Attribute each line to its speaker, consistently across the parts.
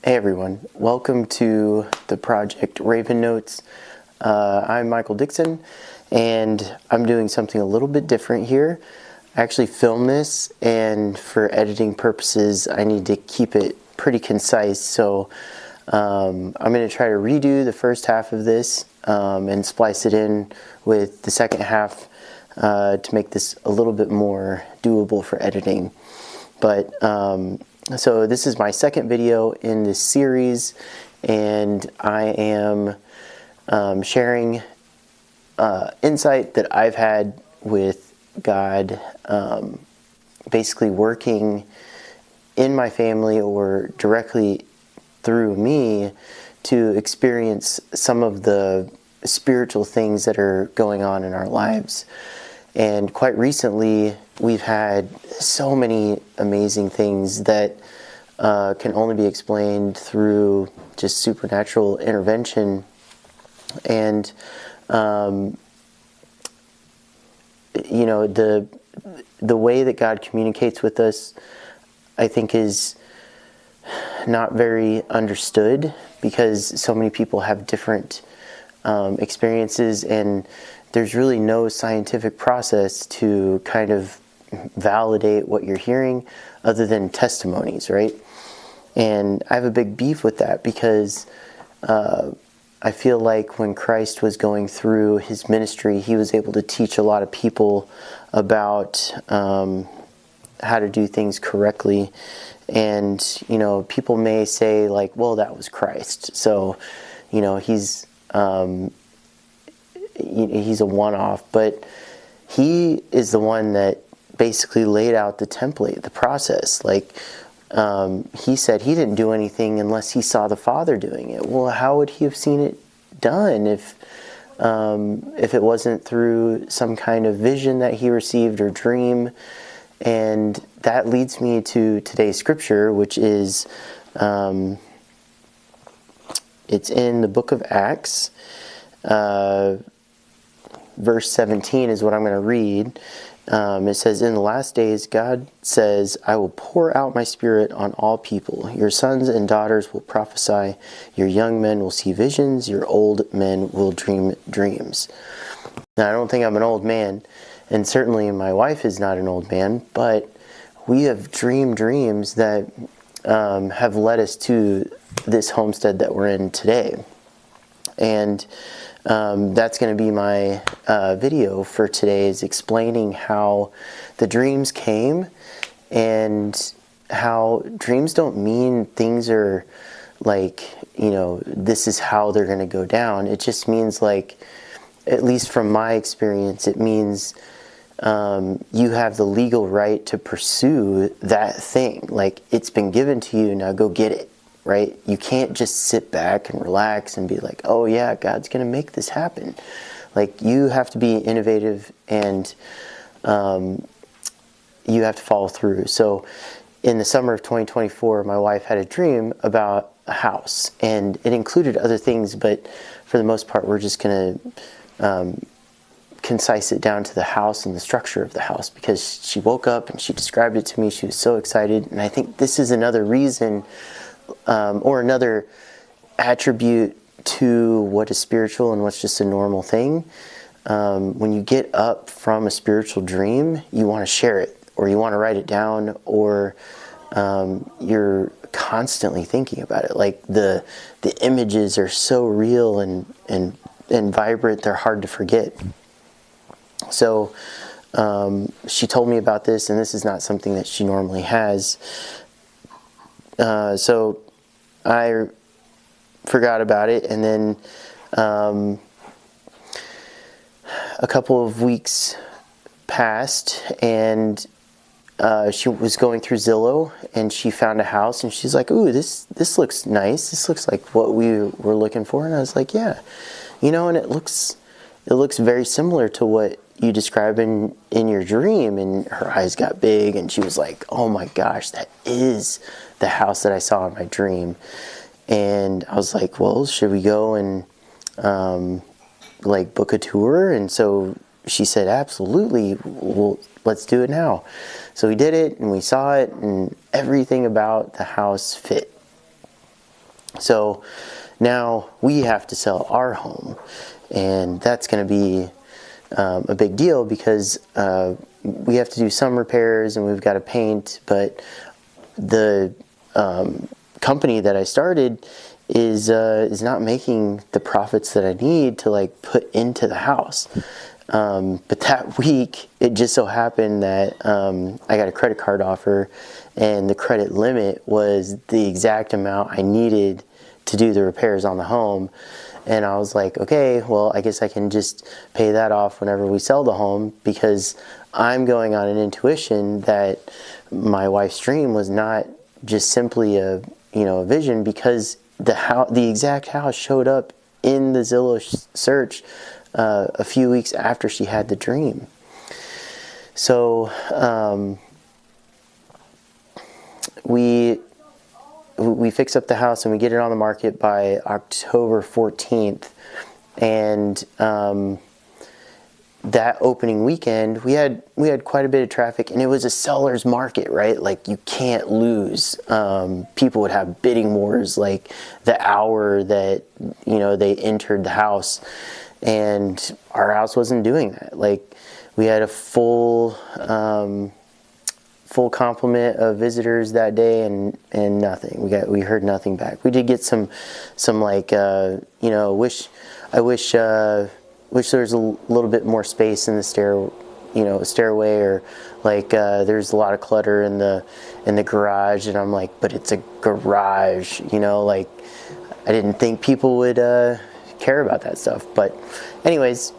Speaker 1: Hey everyone, welcome to the Project Raven Notes. I'm Michael Dixon, and I'm doing something a little bit different here. I actually filmed this, and for editing purposes, I need to keep it pretty concise, so I'm going to try to redo the first half of this and splice it in with the second half to make this a little bit more doable for editing. But so this is my second video in this series, and I am sharing insight that I've had with God basically working in my family or directly through me to experience some of the spiritual things that are going on in our lives. And quite recently, we've had so many amazing things that can only be explained through just supernatural intervention. And, you know, the way that God communicates with us, I think, is not very understood because so many people have different experiences, and there's really no scientific process to kind of validate what you're hearing other than testimonies, right? And I have a big beef with that because I feel like when Christ was going through his ministry, he was able to teach a lot of people about how to do things correctly. And, you know, people may say like, well, that was Christ. So, you know, he's a one-off, but he is the one that basically laid out the template, the process. Like he said he didn't do anything unless he saw the Father doing it. Well, how would he have seen it done if it wasn't through some kind of vision that he received or dream? And that leads me to today's scripture, which is it's in the book of Acts. Verse 17 is what I'm going to read. It says, "In the last days, God says, I will pour out my spirit on all people. Your sons and daughters will prophesy. Your young men will see visions. Your old men will dream dreams." Now, I don't think I'm an old man, and certainly my wife is not an old man, but we have dreamed dreams that have led us to this homestead that we're in today. And that's going to be my video for today, is explaining how the dreams came and how dreams don't mean things are like, you know, this is how they're going to go down. It just means, like, at least from my experience, it means you have the legal right to pursue that thing. Like, it's been given to you, now go get it. Right? You can't just sit back and relax and be like, oh yeah, God's going to make this happen. Like, you have to be innovative, and you have to follow through. So in the summer of 2024, my wife had a dream about a house, and it included other things, but for the most part, we're just going to concise it down to the house and the structure of the house, because she woke up and she described it to me. She was so excited. And I think this is another reason or another attribute to what is spiritual and what's just a normal thing. When you get up from a spiritual dream, you want to share it, or you want to write it down, or you're constantly thinking about it. Like, the images are so real and vibrant, they're hard to forget. So she told me about this, and this is not something that she normally has. So I forgot about it, and then a couple of weeks passed, and she was going through Zillow, and she found a house, and she's like, ooh, this looks nice. This looks like what we were looking for. And I was like, yeah, you know, and it looks very similar to what you describe in your dream. And her eyes got big, and she was like, oh my gosh, that is the house that I saw in my dream. And I was like, well, should we go and like book a tour? And so she said, absolutely, well, let's do it now. So we did it, and we saw it, and everything about the house fit. So now we have to sell our home, and that's going to be a big deal because we have to do some repairs and we've got to paint, but the company that I started is not making the profits that I need to like put into the house. But that week, it just so happened that I got a credit card offer, and the credit limit was the exact amount I needed to do the repairs on the home. And I was like, okay, well, I guess I can just pay that off whenever we sell the home, because I'm going on an intuition that my wife's dream was not just simply a vision, because the exact house showed up in the Zillow search a few weeks after she had the dream. So we fix up the house and we get it on the market by October 14th. And that opening weekend, we had quite a bit of traffic, and it was a seller's market, right? Like, you can't lose. People would have bidding wars like the hour that they entered the house, and our house wasn't doing that. Like, we had a full complement of visitors that day, and nothing. We heard nothing back. We did get some like I wish there was a little bit more space in the stairway, or like there's a lot of clutter in the garage, and I'm like, but it's a garage, like I didn't think people would care about that stuff. But anyways,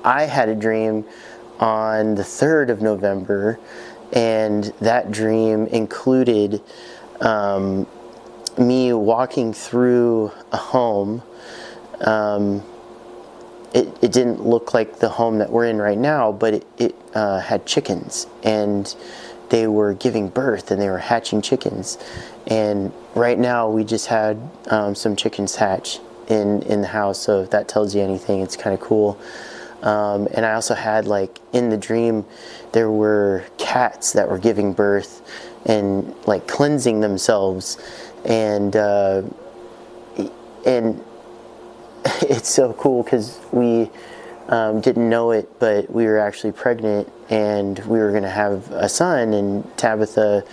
Speaker 1: I had a dream on the 3rd of November, and that dream included me walking through a home. It didn't look like the home that we're in right now, but it had chickens, and they were giving birth, and they were hatching chickens. And right now we just had some chickens hatch in the house, so if that tells you anything, it's kind of cool. And I also had, like, in the dream, there were cats that were giving birth and like cleansing themselves, and it's so cool because we didn't know it, but we were actually pregnant, and we were going to have a son. And Tabitha,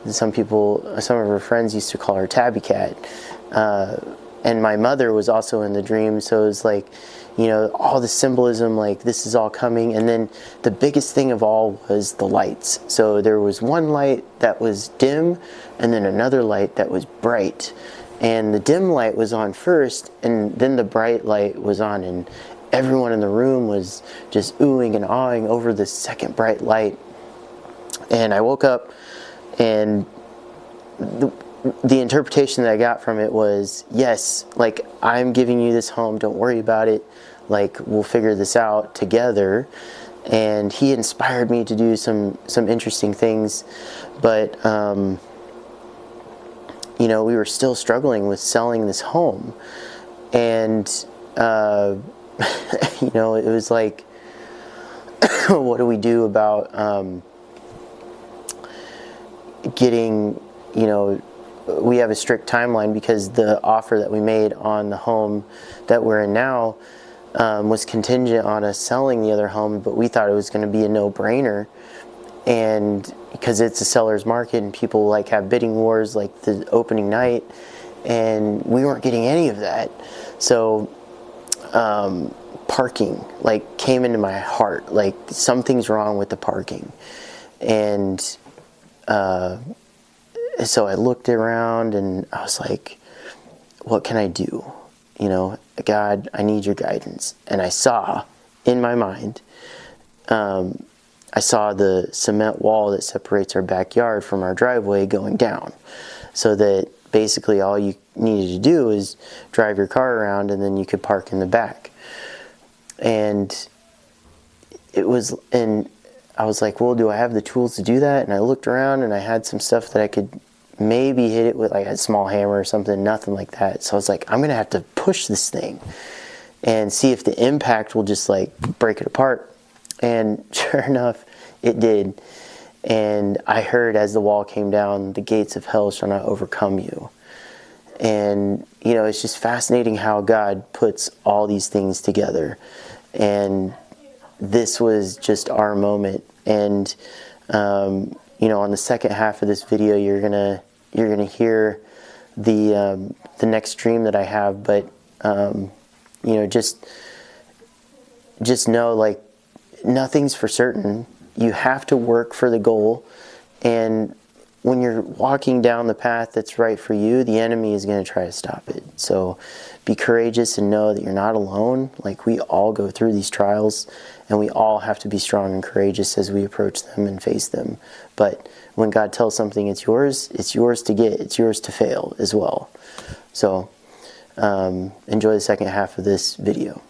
Speaker 1: some of her friends used to call her Tabby Cat, and my mother was also in the dream. So it was like, all the symbolism, like this is all coming. And then the biggest thing of all was the lights. So there was one light that was dim, and then another light that was bright. And the dim light was on first, and then the bright light was on, and everyone in the room was just oohing and awing over the second bright light. And I woke up, and the interpretation that I got from it was, yes, like, I'm giving you this home, don't worry about it, like, we'll figure this out together. And he inspired me to do some interesting things, but we were still struggling with selling this home. And it was like, what do we do about getting, we have a strict timeline, because the offer that we made on the home that we're in now was contingent on us selling the other home, but we thought it was going to be a no-brainer. And because it's a seller's market, and people like have bidding wars like the opening night, and we weren't getting any of that. So parking like came into my heart, like something's wrong with the parking. And so I looked around, and I was like, what can I do? God, I need your guidance. And I saw in my mind, I saw the cement wall that separates our backyard from our driveway going down, so that basically all you needed to do is drive your car around, and then you could park in the back. And I was like, well, do I have the tools to do that? And I looked around, and I had some stuff that I could maybe hit it with, like a small hammer or something, nothing like that. So I was like, I'm going to have to push this thing and see if the impact will just like break it apart. And sure enough, it did. And I heard as the wall came down, the gates of hell shall not overcome you. And, you know, it's just fascinating how God puts all these things together. And this was just our moment. And, you know, on the second half of this video, you're gonna hear the next dream that I have. But, you know, just know, like, nothing's for certain. You have to work for the goal, and when you're walking down the path that's right for you, the enemy is going to try to stop it. So be courageous and know that you're not alone. Like, we all go through these trials, and we all have to be strong and courageous as we approach them and face them. But when God tells something it's yours to get, it's yours to fail as well. So enjoy the second half of this video.